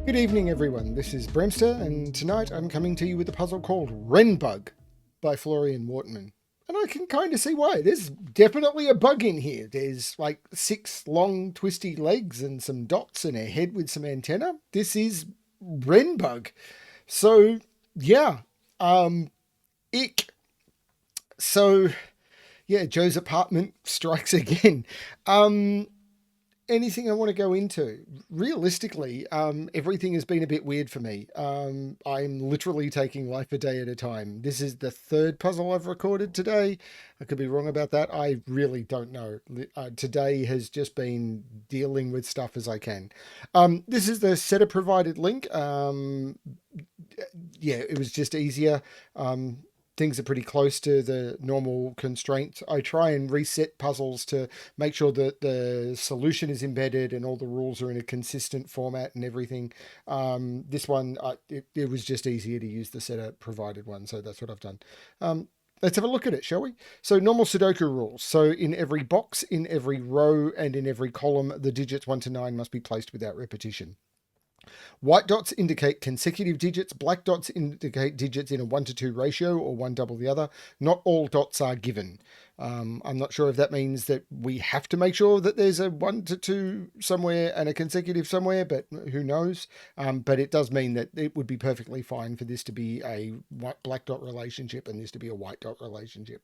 Good evening, everyone. This is BremSter, and tonight I'm coming to you with a puzzle called Renbug by Florian Wortmann. And I can kind of see why. There's definitely a bug in here. There's like 6 long twisty legs and some dots and a head with some antenna. This is Renbug. So, yeah. Ick. So, yeah, Joe's apartment strikes again. Anything I want to go into? Realistically, everything has been a bit weird for me. I'm literally taking life a day at a time. This is the 3rd puzzle I've recorded today. I could be wrong about that. I really don't know. Today has just been dealing with stuff as I can. This is the setter provided link. Yeah, it was just easier. Things are pretty close to the normal constraints. I try and reset puzzles to make sure that the solution is embedded and all the rules are in a consistent format and everything. This one, it was just easier to use the setter provided one, so that's what I've done. Let's have a look at it, shall we? So normal Sudoku rules. So in every box, in every row, and in every column, the digits 1 to 9 must be placed without repetition. White dots indicate consecutive digits. Black dots indicate digits in a 1 to 2 ratio or one double the other. Not all dots are given. I'm not sure if that means that we have to make sure that there's a 1 to 2 somewhere and a consecutive somewhere, but who knows? But it does mean that it would be perfectly fine for this to be a black dot relationship and this to be a white dot relationship.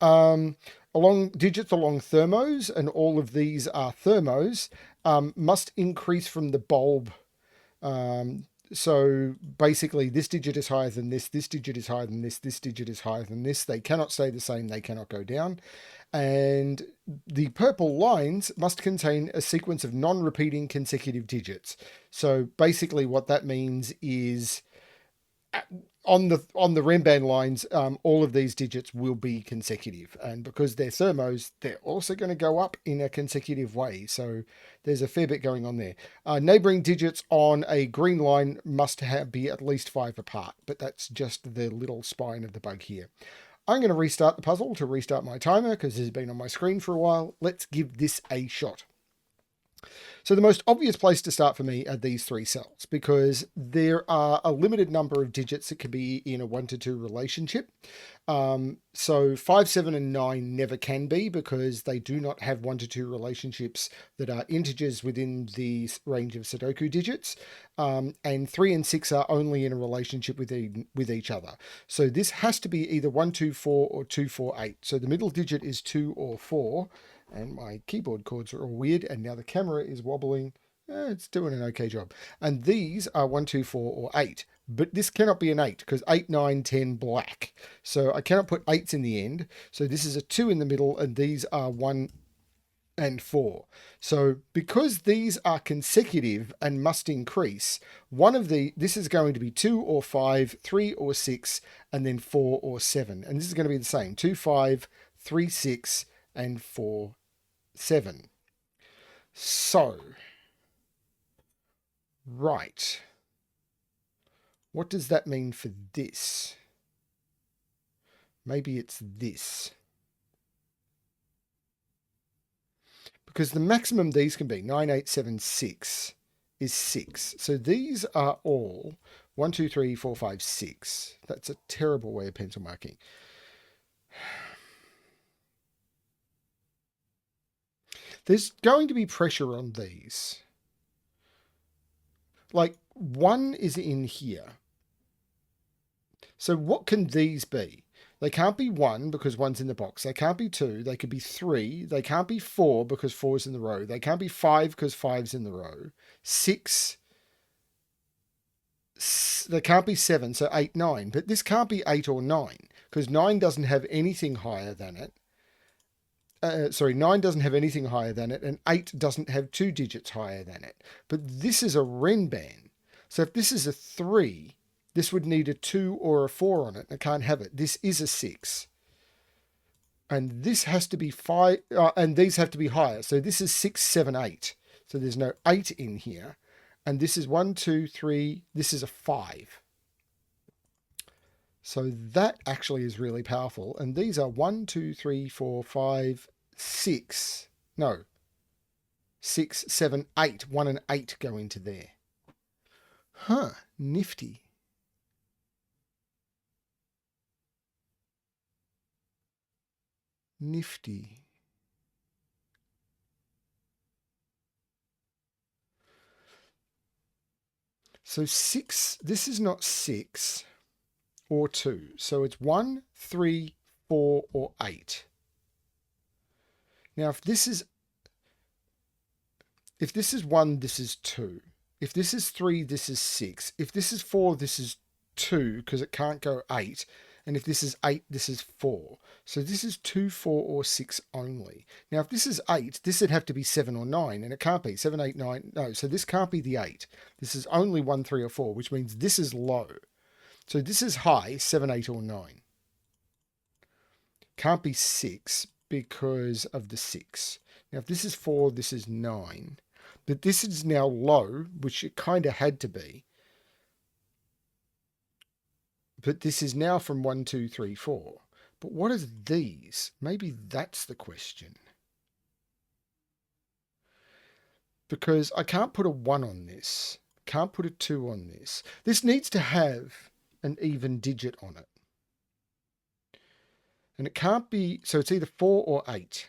Digits along thermos, and all of these are thermos, must increase from the bulb. So basically this digit is higher than this digit is higher than this digit is higher than this. They cannot stay the same, they cannot go down. And the purple lines must contain a sequence of non-repeating consecutive digits. So basically what that means is on the Renban lines, all of these digits will be consecutive, and because they're thermos, they're also going to go up in a consecutive way. So there's a fair bit going on there. Neighboring digits on a green line must be at least 5 apart, but that's just the little spine of the bug here. I'm going to restart the puzzle to restart my timer because this has been on my screen for a while. Let's give this a shot. So the most obvious place to start for me are these 3 cells, because there are a limited number of digits that can be in a 1 to 2 relationship. So 5, 7, and 9 never can be, because they do not have 1 to 2 relationships that are integers within the range of Sudoku digits. And 3 and 6 are only in a relationship with each other. So this has to be either 1, 2, 4 or 2, 4, 8. So the middle digit is 2 or 4. And my keyboard chords are all weird, and now the camera is wobbling. It's doing an okay job. And these are 1, 2, 4, or 8. But this cannot be an 8, because 8, 9, 10, black. So I cannot put 8s in the end. So this is a 2 in the middle, and these are 1 and 4. So because these are consecutive and must increase, this is going to be 2 or 5, 3 or 6, and then 4 or 7. And this is going to be the same. 2, 5, 3, 6, and 4, 7. So, right. What does that mean for this? Maybe it's this. Because the maximum these can be, 9, 8, 7, 6, is 6. So these are all 1, 2, 3, 4, 5, 6. That's a terrible way of pencil marking. There's going to be pressure on these. Like 1 is in here. So what can these be? They can't be 1 because 1's in the box. They can't be 2. They could be 3. They can't be 4 because 4's in the row. They can't be 5 because 5's in the row. 6. They can't be 7, so 8, 9. But this can't be 8 or 9 because 9 doesn't have anything higher than it. 9 doesn't have anything higher than it, and 8 doesn't have 2 digits higher than it. But this is a Renban. So if this is a 3, this would need a 2 or a 4 on it, and I can't have it. This is a 6. And this has to be 5, and these have to be higher. So this is 6, 7, 8. So there's no 8 in here. And this is 1, 2, 3. This is a 5. So that actually is really powerful. And these are 1, 2, 3, 4, 5, 6. No. 6, 7, 8. 1 and 8 go into there. Huh, nifty. Nifty. So 6, this is not 6 or 2. So it's 1, 3, 4, or 8. Now if this is 1, this is 2. If this is 3, this is 6. If this is 4, this is 2 because it can't go 8. And if this is 8, this is 4. So this is 2, 4, or 6 only. Now, if this is 8, this would have to be 7 or 9, and it can't be. 7, 8, 9. No, so this can't be the 8. This is only 1, 3, or 4, which means this is low. So this is high, 7, 8, or 9. Can't be 6 because of the 6. Now, if this is 4, this is 9. But this is now low, which it kind of had to be. But this is now from 1, 2, 3, 4. But what is these? Maybe that's the question. Because I can't put a 1 on this. Can't put a 2 on this. This needs to have an even digit on it. And it can't be, so it's either 4 or 8.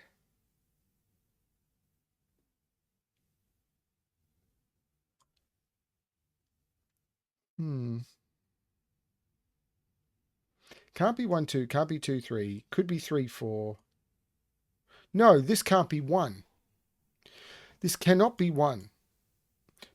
Can't be 1, 2, can't be 2, 3, could be 3, 4. No, this can't be 1. This cannot be 1.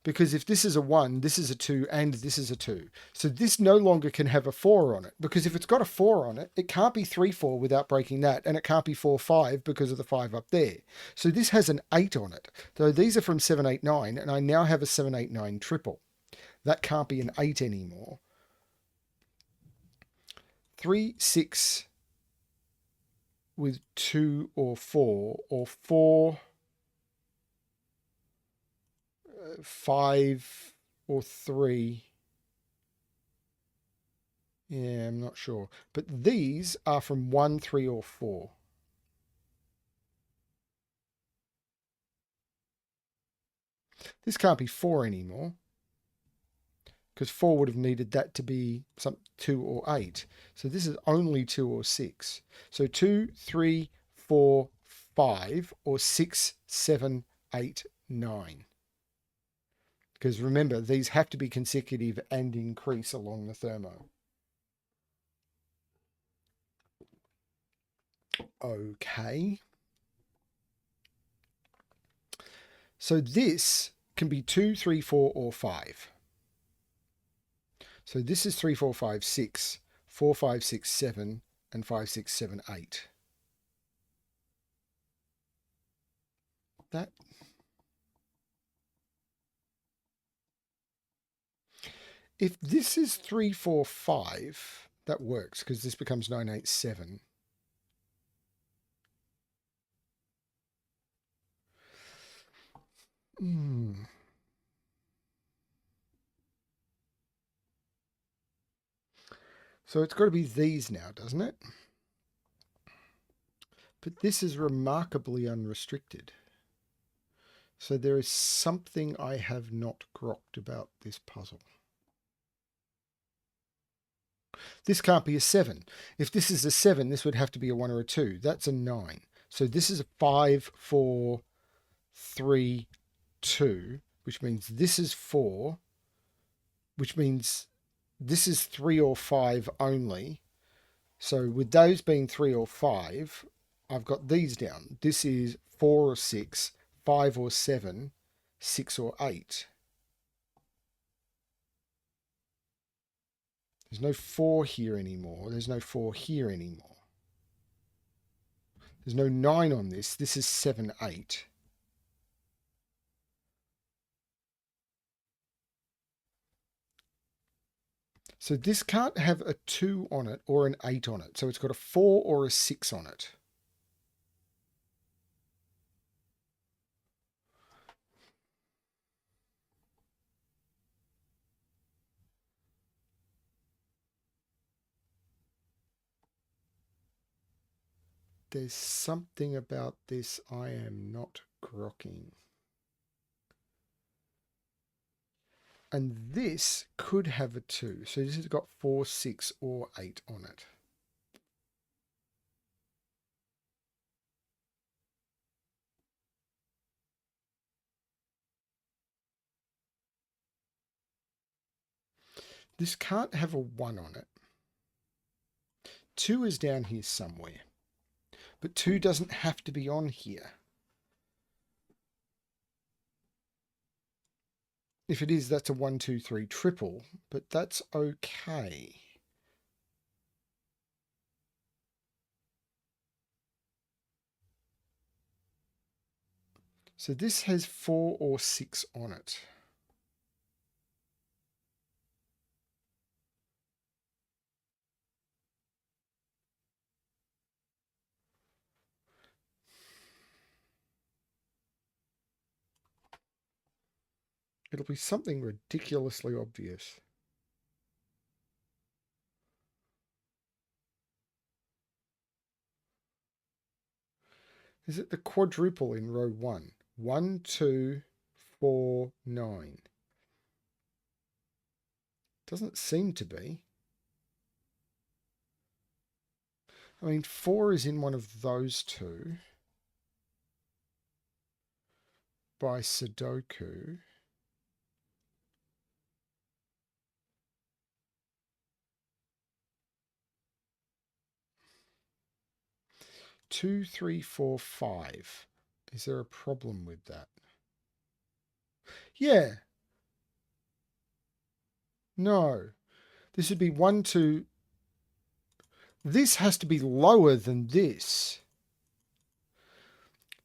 Because if this is a 1, this is a 2, and this is a 2. So this no longer can have a 4 on it. Because if it's got a 4 on it, it can't be 3, 4 without breaking that. And it can't be 4, 5 because of the 5 up there. So this has an 8 on it. So these are from 7, 8, 9. And I now have a 7, 8, 9 triple. That can't be an 8 anymore. 3, 6 with 2 or 4, or 4, 5 or 3. Yeah, I'm not sure. But these are from 1, 3, or 4. This can't be 4 anymore. Because 4 would have needed that to be some 2 or 8. So this is only 2 or 6. So 2, 3, 4, 5, or 6, 7, 8, 9. Because remember, these have to be consecutive and increase along the thermo. Okay. So this can be 2, 3, 4, or 5. So this is 3, 4, 5, 6, 4, 5, 6, 7, and 5, 6, 7, 8. That. If this is 3, 4, 5, that works because this becomes 9, 8, 7. So it's got to be these now, doesn't it? But this is remarkably unrestricted. So there is something I have not grokked about this puzzle. This can't be a 7. If this is a 7, this would have to be a 1 or a 2. That's a 9. So this is a 5, 4, 3, 2, which means this is 4, which means this is 3 or 5 only. So with those being 3 or 5, I've got these down. This is 4 or 6, 5 or 7, 6 or 8. There's no 4 here anymore. There's no 4 here anymore. There's no 9 on this. This is 7, 8. So this can't have a 2 on it or an 8 on it. So it's got a 4 or a 6 on it. There's something about this I am not grokking. And this could have a 2. So this has got 4, 6, or 8 on it. This can't have a 1 on it. 2 is down here somewhere. But 2 doesn't have to be on here. If it is, that's a 1, 2, 3 triple, but that's okay. So this has 4 or 6 on it. It'll be something ridiculously obvious. Is it the quadruple in row 1? 1, 2, 4, 9. Doesn't seem to be. I mean, 4 is in one of those two by Sudoku. Two, three, four, 5. Is there a problem with that? Yeah. No. This would be 1, 2. This has to be lower than this,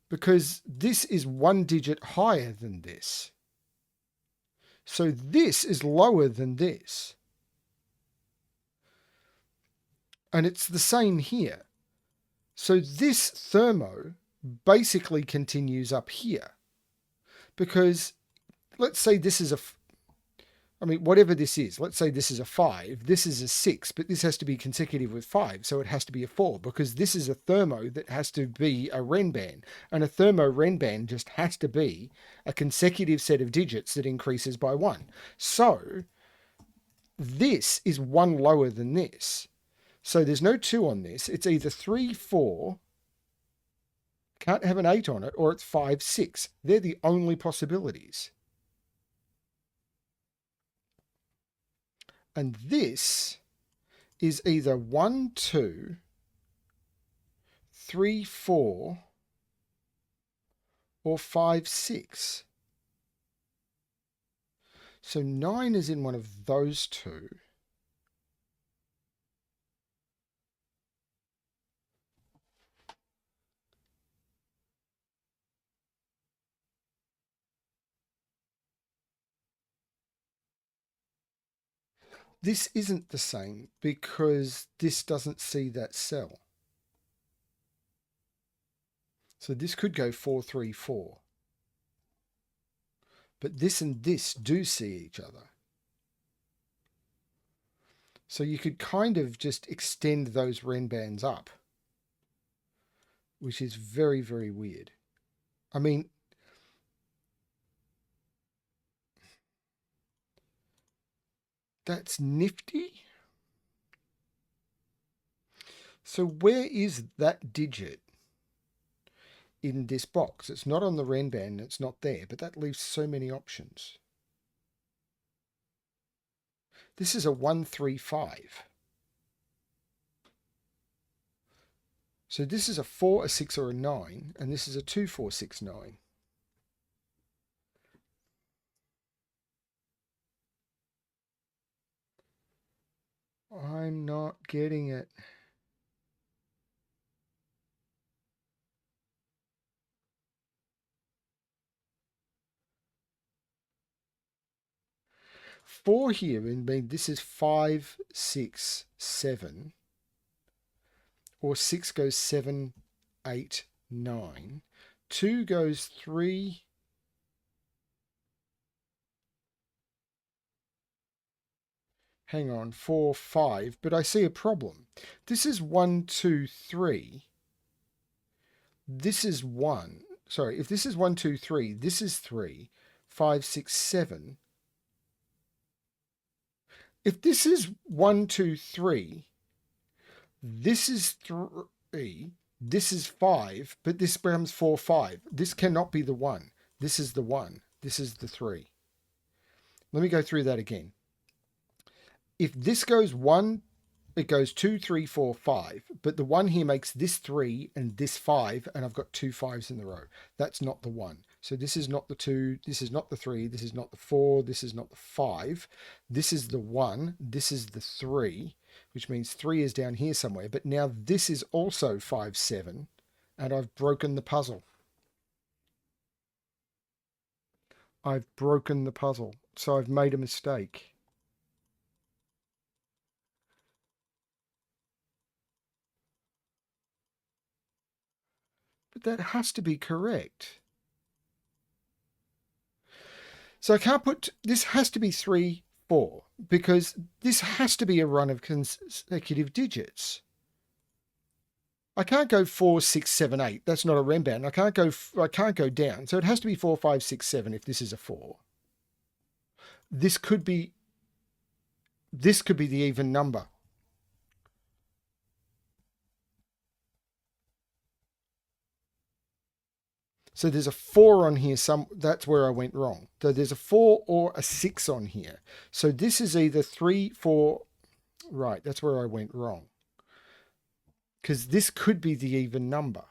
because this is 1 digit higher than this. So this is lower than this. And it's the same here. So this Thermo basically continues up here, because let's say this is whatever this is, let's say this is a 5, this is a 6, but this has to be consecutive with 5, so it has to be a 4, because this is a Thermo that has to be a Renban, and a Thermo Renban just has to be a consecutive set of digits that increases by 1. So this is 1 lower than this. So there's no 2 on this. It's either 3, 4, can't have an 8 on it, or it's 5, 6. They're the only possibilities. And this is either 1, 2, 3, 4, or 5, 6. So 9 is in one of those two. This isn't the same because this doesn't see that cell. So this could go 4, 3, 4. But this and this do see each other. So you could kind of just extend those Renbans up, which is very, very weird. I mean, that's nifty. So where is that digit in this box? It's not on the Renban, it's not there, but that leaves so many options. This is a 1, 3, 5. So this is a 4, a 6, or a 9, and this is a 2, 4, 6, 9. I'm not getting it. Four here, and this is 5, 6, 7. Or 6 goes 7, 8, 9. 2 goes 3. Hang on, 4, 5. But I see a problem. This is 1, 2, 3. This is 1. Sorry, if this is 1, 2, 3, this is 3. 5, 6, 7. If this is 1, 2, 3, this is 3, this is 5, but this becomes 4, 5. This cannot be the 1. This is the 1. This is the 3. Let me go through that again. If this goes 1, it goes 2, 3, 4, 5, but the 1 here makes this 3 and this 5, and I've got 2 5s in the row. That's not the 1. So this is not the 2, this is not the 3, this is not the 4, this is not the 5. This is the 1, this is the 3, which means 3 is down here somewhere. But now this is also 5, 7, and I've broken the puzzle. I've broken the puzzle. So I've made a mistake. But that has to be correct. So I can't put, this has to be 3, 4, because this has to be a run of consecutive digits. I can't go 4, 6, 7, 8. That's not a Renban. I can't go down. So it has to be 4, 5, 6, 7 if this is a 4. This could be the even number. So there's a 4 on here. That's where I went wrong. So there's a 4 or a 6 on here. So this is either 3, 4. Right, that's where I went wrong. Because this could be the even number.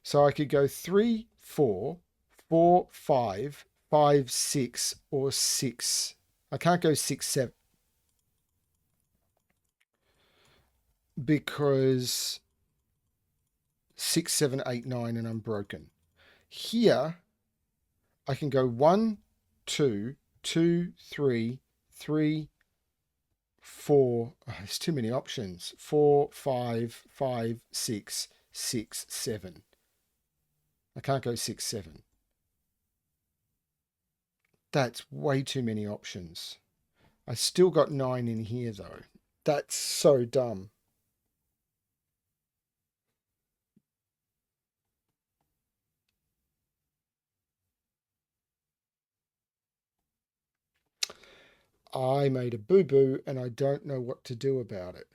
So I could go 3, 4, 4, 5, 5, 6, or 6. I can't go 6, 7. Because 6, 7, 8, 9, and I'm broken. Here, I can go 1, 2, 2, 3, 3, 4. Oh, there's too many options. 4, 5, 5, 6, 6, 7. I can't go 6, 7. That's way too many options. I still got 9 in here, though. That's so dumb. I made a boo-boo and I don't know what to do about it.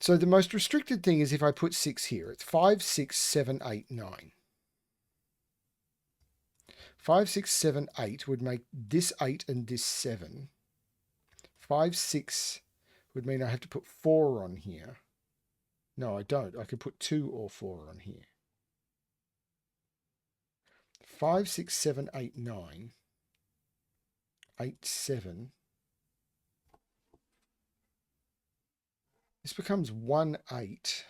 So the most restricted thing is if I put 6 here. It's 5, 6, 7, 8, 9. 5, 6, 7, 8 would make this 8 and this 7. 5, 6 would mean I have to put 4 on here. No, I don't. I could put 2 or 4 on here. 5, 6, 7, 8, 9. 8, 7. This becomes 1, 8.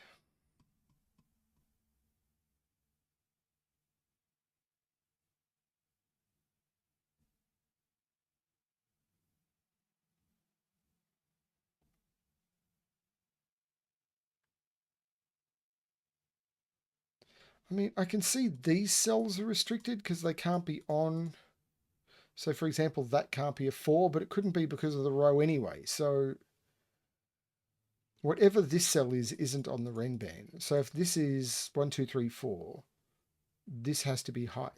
I mean, I can see these cells are restricted because they can't be on. So, for example, that can't be a 4, but it couldn't be because of the row anyway. So, whatever this cell is, isn't on the Renban. So, if this is 1, 2, 3, 4, this has to be high.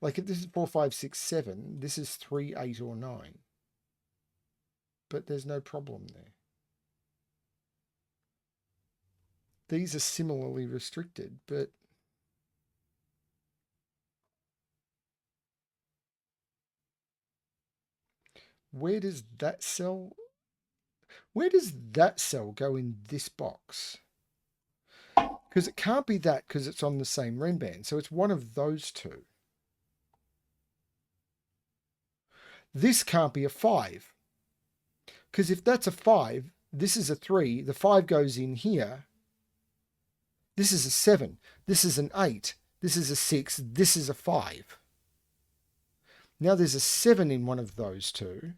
Like if this is 4, 5, 6, 7, this is 3, 8, or 9. But there's no problem there. These are similarly restricted, but where does that cell go in this box? Because it can't be that because it's on the same Renban. So it's one of those two. This can't be a 5. Because if that's a 5, this is a 3. The 5 goes in here. This is a 7. This is an 8. This is a 6. This is a 5. Now there's a 7 in one of those two.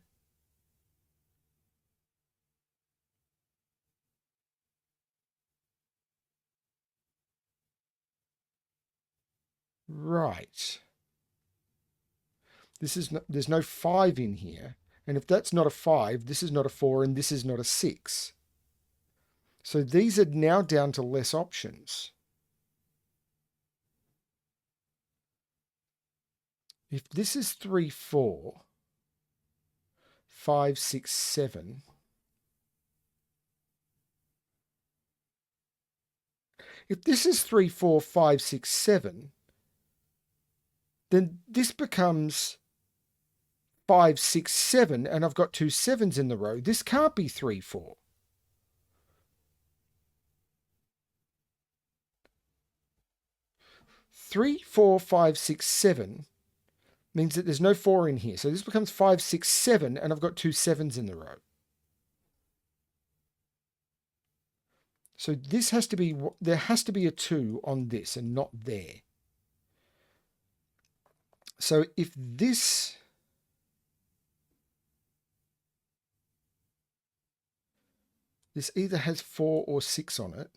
Right. There's no 5 in here. And if that's not a 5, this is not a 4, and this is not a 6. So these are now down to less options. If this is 3, 4, 5, 6, 7, if this is 3, 4, 5, 6, 7, then this becomes 5, 6, 7, and I've got two 7s in the row. This can't be 3, 4. Three, 4, 5, 6, 7 means that there's no 4 in here. So this becomes 5, 6, 7, and I've got two 7s in the row. So this has to be, there has to be a 2 on this and not there. So if this either has 4 or 6 on it,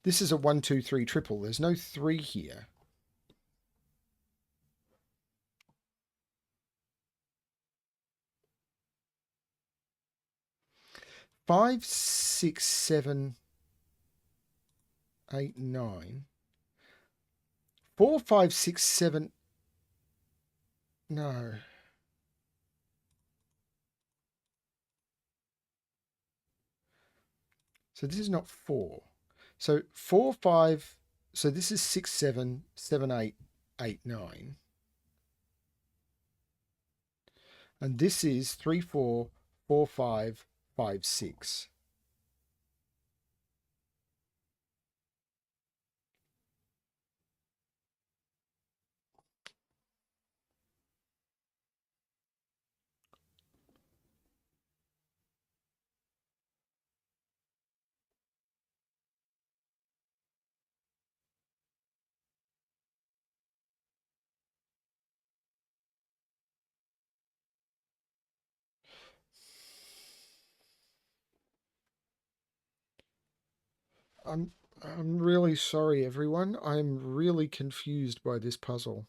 this is a 1, 2, 3 triple. There's no 3 here. Five, 6, 7, 8, 9. 4, 5, 6, 7. No. So this is not 4. So 4, 5. So this is 6, 7, 7, 8, 8, 9. And this is 3, 4, 4, 5, 5, 6. I'm really sorry, everyone. I'm really confused by this puzzle.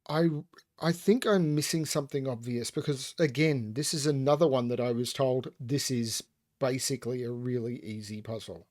I think I'm missing something obvious because, again, this is another one that I was told this is basically a really easy puzzle.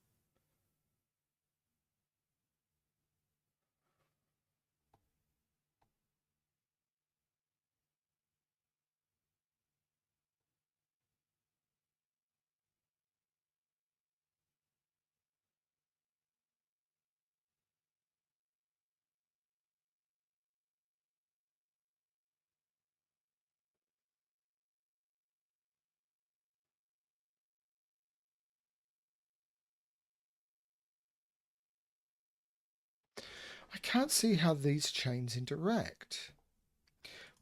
I can't see how these chains interact.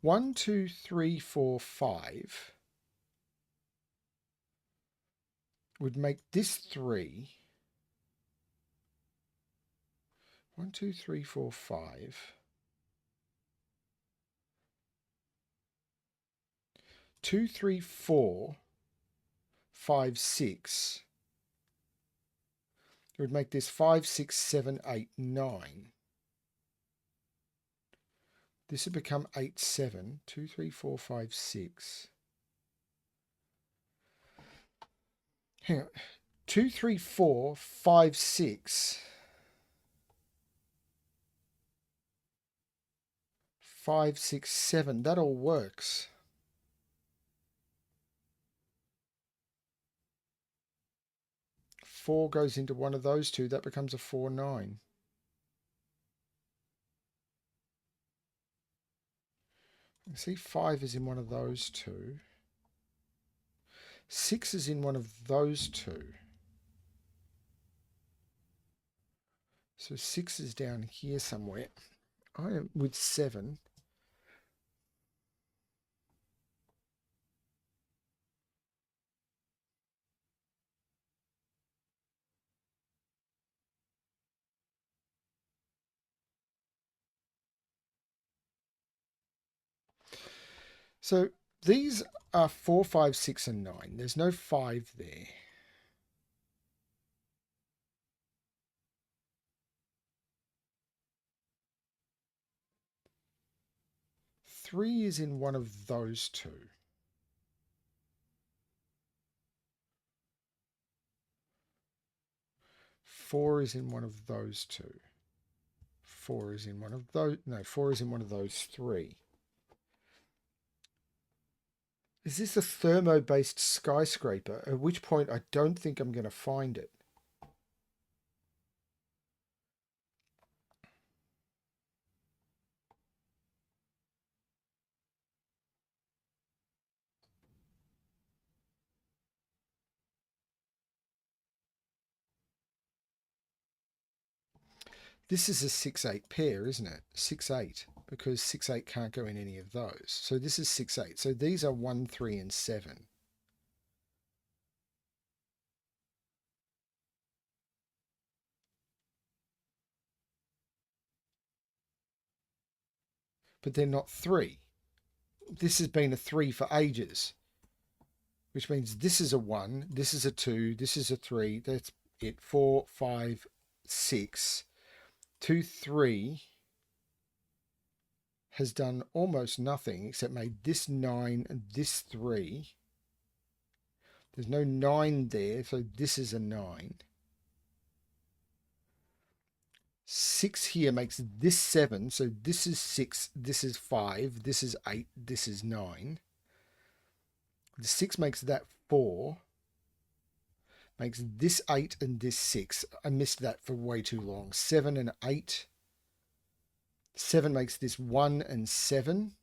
1, 2, 3, 4, 5 would make this 3. 1, 2, 3, 4, 5. 2, 3, 4, 5, 6. It would make this 5, 6, 7, 8, 9. This would become 8, 7. 2, 3, 4, 5, 6. Hang on. 2, 3, 4, 5, 6. 5, 6, 7. That all works. Four goes into one of those two. That becomes a 4, 9. See, 5 is in one of those two. 6 is in one of those two. So 6 is down here somewhere. I am with 7. So these are 4, 5, 6, and 9. There's no 5 there. Three is in one of those two. 4 is in one of those two. 4 is in one of those. No, 4 is in one of those three. Is this a Thermo-based skyscraper? At which point I don't think I'm going to find it. This is a 6-8 pair, isn't it? 6-8, because 6-8 can't go in any of those. So this is 6-8. So these are 1, 3, and 7. But they're not 3. This has been a 3 for ages, which means this is a 1, this is a 2, this is a 3. That's it. 4, 5, 6. 2, 3 has done almost nothing except made this 9 and this 3. There's no 9 there, so this is a 9. 6 here makes this 7, so this is 6, this is 5, this is 8, this is 9. The 6 makes that 4. Makes this 8 and this 6. I missed that for way too long. 7 and 8. 7 makes this 1 and 7.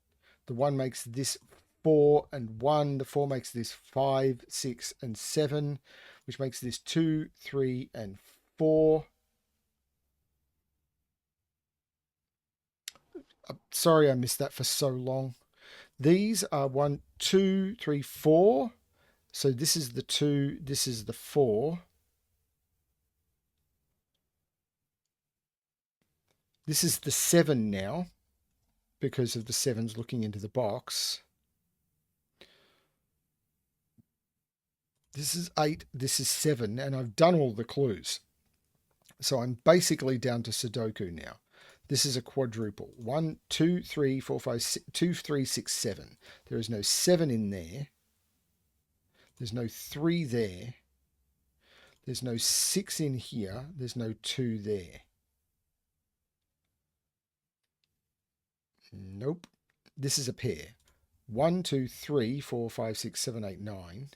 The 1 makes this 4 and 1. The 4 makes this 5, 6, and 7, which makes this 2, 3, and 4. Sorry I missed that for so long. These are 1, 2, 3, 4. So this is the 2, this is the 4. This is the 7 now, because of the 7's looking into the box. This is 8, this is 7, and I've done all the clues. So I'm basically down to Sudoku now. This is a quadruple. 1, 2, 3, 4, 5, 6, 2, 3, 6, 7. There is no 7 in there. There's no 3 there. There's no 6 in here. There's no 2 there. Nope. This is a pair. 1, 2, 3, 4, 5, 6, 7, 8, 9.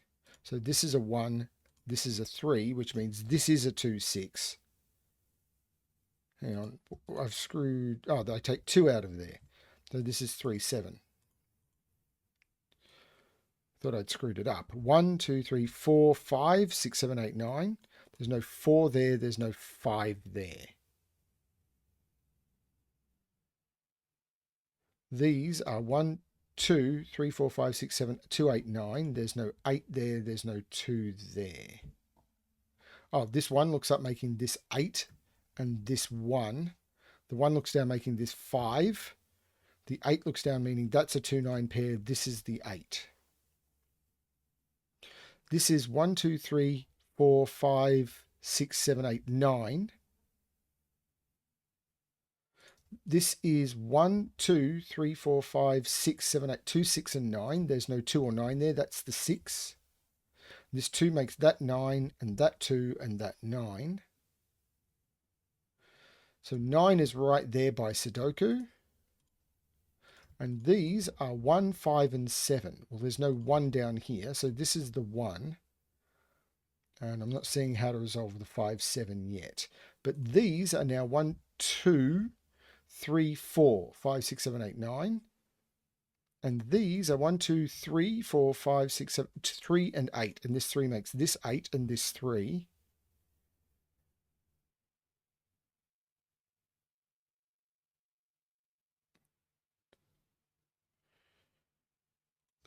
So this is a 1. This is a 3, which means this is a 2, 6. Hang on. I've screwed. Oh, I take 2 out of there. So this is 3, 7. Thought I'd screwed it up. 1, 2, 3, 4, 5, 6, 7, 8, 9. There's no 4 there. There's no 5 there. These are 1, 2, 3, 4, 5, 6, 7, 2, 8, 9. There's no 8 there. There's no 2 there. Oh, this 1 looks up making this 8 and this 1. The 1 looks down making this 5. The 8 looks down meaning that's a 2, 9 pair. This is the 8. This is 1, 2, 3, 4, 5, 6, 7, 8, 9. This is 1, 2, 3, 4, 5, 6, 7, 8, 2, 6, and 9. There's no 2 or 9 there. That's the 6. This 2 makes that 9, and that 2, and that 9. So 9 is right there by Sudoku. And these are 1, 5, and 7. Well, there's no 1 down here, so this is the 1. And I'm not seeing how to resolve the 5, 7 yet. But these are now 1, 2, 3, 4, 5, 6, 7, 8, 9. And these are 1, 2, 3, 4, 5, 6, 7, 3, and 8. And this 3 makes this 8 and this 3.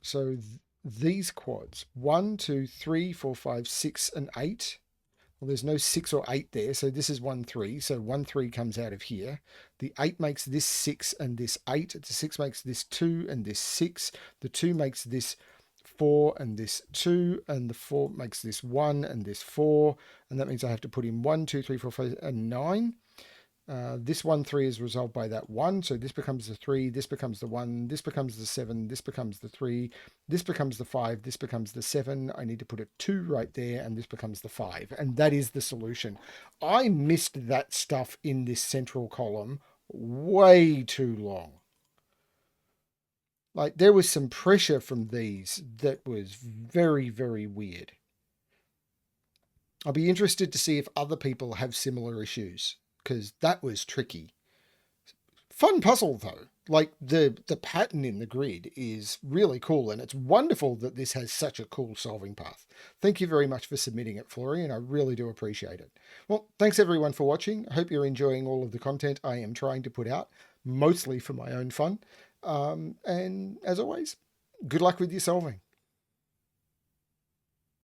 So these quads, 1, 2, 3, 4, 5, 6, and 8. Well, there's no 6 or 8 there, so this is 1, 3. So 1, 3 comes out of here. The 8 makes this 6 and this 8. The 6 makes this 2 and this 6. The 2 makes this 4 and this 2. And the 4 makes this 1 and this 4. And that means I have to put in 1, 2, 3, 4, 5, and 9. This 1, 3 is resolved by that 1. So this becomes the 3, this becomes the 1, this becomes the 7, this becomes the 3, this becomes the 5, this becomes the 7. I need to put a 2 right there, and this becomes the 5. And that is the solution. I missed that stuff in this central column way too long. Like, there was some pressure from these that was very, very weird. I'll be interested to see if other people have similar issues, because that was tricky. Fun puzzle though. Like the pattern in the grid is really cool, and it's wonderful that this has such a cool solving path. Thank you very much for submitting it, Florian. I really do appreciate it. Well, thanks everyone for watching. I hope you're enjoying all of the content I am trying to put out, mostly for my own fun. And as always, good luck with your solving.